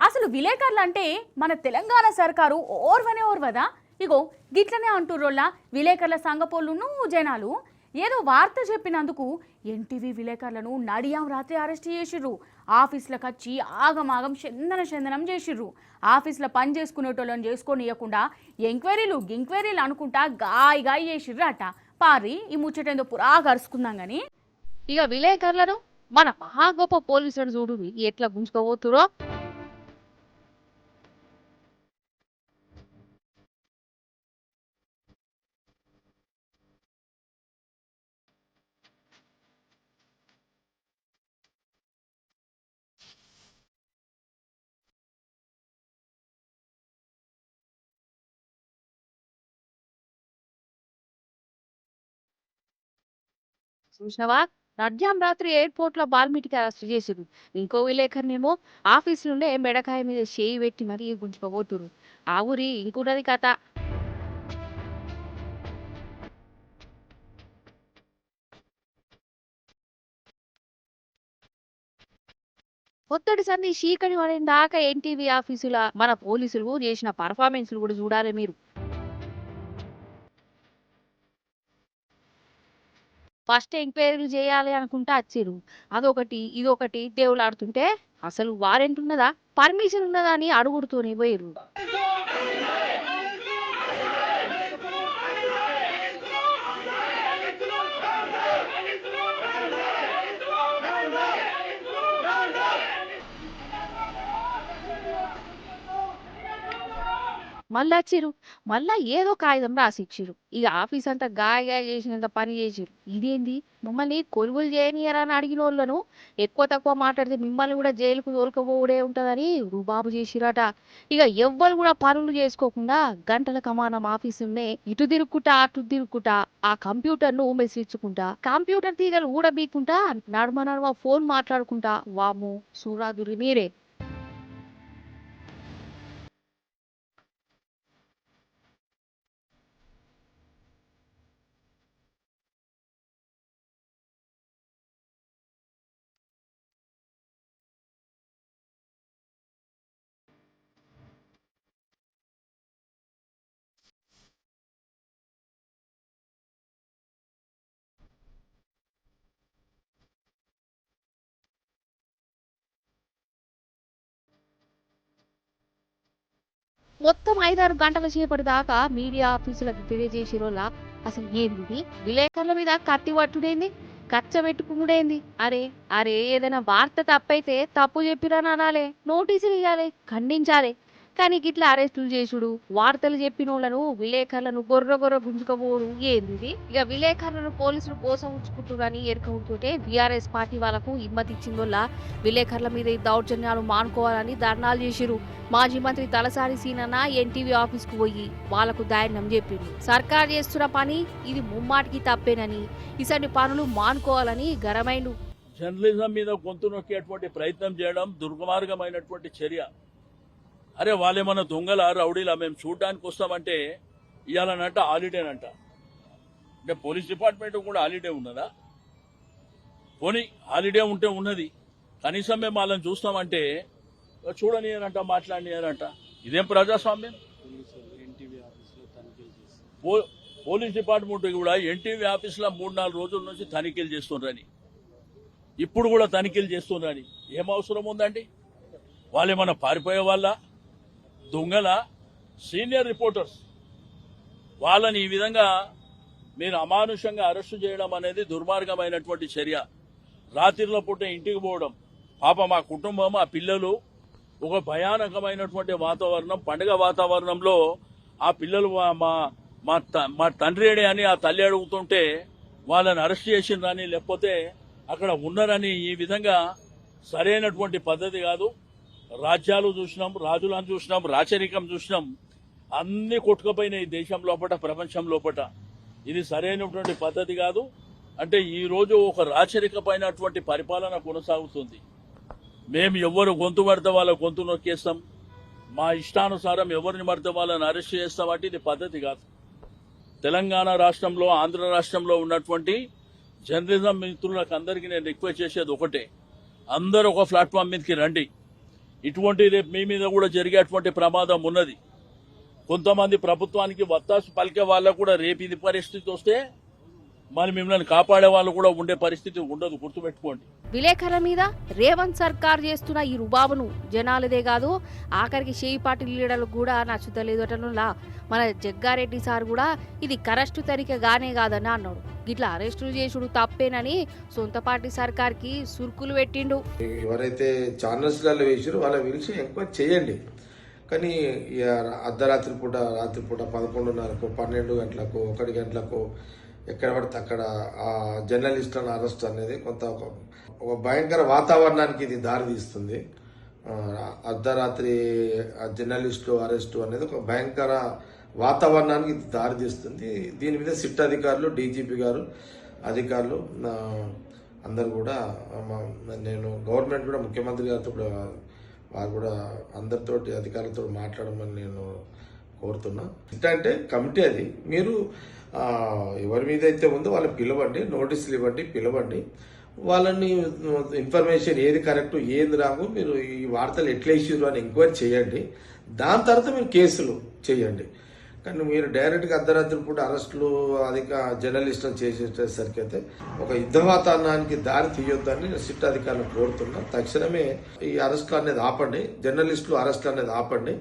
అసలు విలేకరులు అంటే మన తెలంగాణ సర్కారు ఓర్వనే ఓర్వదా? ఇగో గిట్లనే అంటుర్రోళ్ళ విలేకరుల సంఘపోళ్ళును జనాలు. ఏదో వార్త చెప్పినందుకు ఎన్టీవీ విలేకరులను నడియాం రాత్రి అరెస్ట్ చేసిర్రు. ఆఫీసులకు వచ్చి ఆగమాగం చందనం చేసిర్రు. ఆఫీసులో పని చేసుకునేటోళ్ళని చేసుకోనియకుండా ఎంక్వైరీలు అనుకుంటా గాయి చేసిర్రు అట. పారి ఈ ముచ్చటేందో పురా కరుచుకుందాం గాని ఇక విలేకరులను మన మహా గొప్ప పోలీసులు చూడు ఎట్లా గుంజుకోబోతురో. చూసినవా, నడ్యాం రాత్రి ఎయిర్పోర్ట్ లో బాల్మీటికి అరెస్ట్ చేసిరు. ఇంకో విలేకరినేమో ఆఫీస్ నుండే మెడకాయ మీద చేయి పెట్టి మరీ గుంజుకోబోతురు. ఆ ఊరి ఇంకున్నది కథ. పొత్తడి సంధి చీకటి పడిన దాకా ఎన్టీవీ ఆఫీసుల మన పోలీసులు చేసిన పర్ఫార్మెన్స్లు కూడా చూడాలి మీరు. ఫస్ట్ ఎంక్వైరీలు చేయాలి అనుకుంటా వచ్చిర్రు. అదొకటి ఇదొకటి దేవులాడుతుంటే అసలు వారెంట్ ఉన్నదా, పర్మిషన్ ఉన్నదా అని అడుగుడుతూనే పోయిర్రు. మళ్ళా వచ్చిర్రు, మళ్ళా ఏదో కాగితం రాసిచ్చిర్రు. ఇక ఆఫీస్ అంతా గాయ చేసినంత పని చేసిర్రు. ఇదేంది, మమ్మల్ని కొలువులు చేయనియరా అని అడిగిన వాళ్ళను ఎక్కువ తక్కువ మాట్లాడితే మిమ్మల్ని కూడా జైలుకు తోలుకపోవడే ఉంటదని రుబాబు చేసిరట. ఇక ఎవ్వరు కూడా పనులు చేసుకోకుండా గంటల కమానం ఆఫీసునే ఇటు తిరుక్కుంటా అటు తిరుక్కుంటా ఆ కంప్యూటర్ ను మెసిచ్చుకుంటా కంప్యూటర్ తీగలు ఊడబీకుంటా నడమ ఫోన్ మాట్లాడుకుంటా వాము సూరాదురి మీరే. మొత్తం 5-6 గంటల సేపటి దాకా మీడియా ఆఫీసులకు తెలియజేసిరోలా అసలు ఏంది, విలేకరుల మీద కత్తి పట్టుడేంది, కచ్చ పెట్టుకునుడేంది. అరే అరే ఏదైనా వార్త తప్పైతే తప్పు చెప్పిరని అనాలే, నోటీసులు ఇవ్వాలి, ఖండించాలి. కానీ గిట్లా అరెస్టులు చేసుడు, వార్తలు చెప్పినోళ్లను విలేకరులను గొర్ర గుంజుకపోవడు ఏంది. ఇక విలేకరులను పోలీసులు కోసం ఉంచుకుంటున్నారని ఎరుక ఉంటుంటే బీఆర్ఎస్ పార్టీ వాళ్ళకు హిమ్మతి ఇచ్చిందోళ్ళ విలేకరుల మీద ఈ దౌర్జన్యాలు మానుకోవాలని ధర్నాలు చేసిరు. మాజీ మంత్రి తలసాని సీనన్న ఎన్టీవీ ఆఫీస్ కు పోయి వాళ్లకు ధైర్యం చెప్పింది. సర్కార్ చేస్తున్న పని ఇది ముమ్మాటికి తప్పేనని, ఇసంటి పనులు మానుకోవాలని గరమైండు. జర్నలిజం మీద గొంతు నొక్కేటువంటి ప్రయత్నం చేయడం దుర్మార్గమైనటువంటి చర్య. అరే వాళ్ళేమన్నా దొంగల రౌడీలా మేము చూడడానికి వస్తామంటే ఇవాళనంట హాలిడేనంట. అంటే పోలీస్ డిపార్ట్మెంట్ కూడా హాలిడే ఉన్నదా? పోనీ హాలిడే ఉంటే ఉన్నది, కనీసం మేము వాళ్ళని చూస్తామంటే చూడనియనంట, మాట్లాడినారంట. ఇదేం ప్రజాస్వామ్యం? పోలీస్ డిపార్ట్మెంట్ కూడా ఎన్టీవీ ఆఫీసులో 3-4 రోజుల నుంచి తనిఖీలు చేస్తుండ్రని, ఇప్పుడు కూడా తనిఖీలు చేస్తుండ్రని ఏం అవసరం ఉందండి? వాళ్ళేమన్నా పారిపోయే వాళ్ళ, దొంగల, సీనియర్ రిపోర్టర్స్ వాళ్ళని ఈ విధంగా మీరు అమానుషంగా అరెస్టు చేయడం అనేది దుర్మార్గమైనటువంటి చర్య. రాత్రిలో పూట ఇంటికి పోవడం, పాప మా కుటుంబం ఆ పిల్లలు ఒక భయానకమైనటువంటి వాతావరణం, పండుగ వాతావరణంలో ఆ పిల్లలు మా తండ్రి అని ఆ తల్లి అడుగుతుంటే వాళ్ళని అరెస్ట్ చేసిండ్రని లేకపోతే అక్కడ ఉన్నారని ఈ విధంగా సరైనటువంటి పద్ధతి కాదు. రాజ్యాలు చూసినాం, రాజులను చూసినాం, రాచరికం చూసినాం, అన్ని కొట్టుకుపోయినాయి దేశం లోపల, ప్రపంచం లోపల. ఇది సరైనటువంటి పద్ధతి కాదు. అంటే ఈ రోజు ఒక రాచరికమైనటువంటి పరిపాలన కొనసాగుతుంది. మేము ఎవరు గొంతు పడితే వాళ్ళ గొంతు నొక్కేస్తాం, మా ఇష్టానుసారం ఎవరిని పడితే వాళ్ళని అరెస్ట్ చేస్తామంటే ఇది పద్ధతి కాదు. తెలంగాణ రాష్ట్రంలో, ఆంధ్ర రాష్ట్రంలో ఉన్నటువంటి జర్నలిజం మిత్రులకు అందరికీ నేను రిక్వెస్ట్ చేసేది ఒకటే, అందరూ ఒక ప్లాట్ఫామ్ మీదకి రండి. ఇటువంటి రేపు మీ మీద కూడా జరిగేటువంటి ప్రమాదం ఉన్నది. కొంతమంది ప్రభుత్వానికి వత్తాసు పలికే వాళ్ళకు కూడా రేపు ఇది పరిస్థితి వస్తే మరి మిమ్మల్ని కాపాడే వాళ్ళు కూడా ఉండే పరిస్థితి ఉండదు, గుర్తుపెట్టుకోండి. విలేకరుల మీద రేవంత్ సర్కార్ చేస్తున్న ఈ రుబాబును జనాలదే కాదు ఆఖరికి షేయి పార్టీ లీడర్లకు కూడా నచ్చుతలేదటనులా మన జగ్గారెడ్డి సార్ కూడా ఇది కరెస్టు తనిఖీగానే కాదని అన్నాడు. గిట్లా అరెస్టులు చేసుడు తప్పేనని సొంత పార్టీ సర్కార్కి సురుకులు పెట్టిండు. ఎవరైతే ఛానల్స్లలో వేసారో వాళ్ళ పిలిచి ఎంక్వైరీ చేయండి. కానీ అర్ధరాత్రి పూట, రాత్రి పూట 11:30కు 12 గంటలకు 1 గంటలకు ఎక్కడ పడితే అక్కడ ఆ జర్నలిస్టులను అరెస్ట్ అనేది కొంత ఒక భయంకర వాతావరణానికి ఇది దారితీస్తుంది. అర్ధరాత్రి జర్నలిస్టు అరెస్టు అనేది ఒక భయంకర వాతావరణానికి ఇది దారితీస్తుంది. దీని మీద సిట్ అధికారులు, డీజీపీ గారు అధికారులు అందరు కూడా నేను గవర్నమెంట్ కూడా ముఖ్యమంత్రి గారితో కూడా వారు కూడా అందరితోటి అధికారులతో మాట్లాడమని నేను కోరుతున్నా. అంటే కమిటీ అది మీరు ఎవరి మీద అయితే ఉందో వాళ్ళని పిలవండి, నోటీసులు ఇవ్వండి, పిలవండి. వాళ్ళని ఇన్ఫర్మేషన్ ఏది కరెక్ట్ ఏది రాంగు మీరు ఈ వార్తలు ఎట్లా ఇష్యూరు అని ఎంక్వైరీ చేయండి. దాని తర్వాత మీరు కేసులు చేయండి. కానీ మీరు డైరెక్ట్గా అర్ధరాత్రి పూట అరెస్టులు అధిక జర్నలిస్టులు చేసేసరికి అయితే ఒక యుద్ధ వాతావరణానికి దారి తీయొద్దని సిట్ అధికారులను కోరుతున్నా. తక్షణమే ఈ అరెస్టులు అనేది ఆపండి, జర్నలిస్టులు అరెస్టులు అనేది ఆపండి.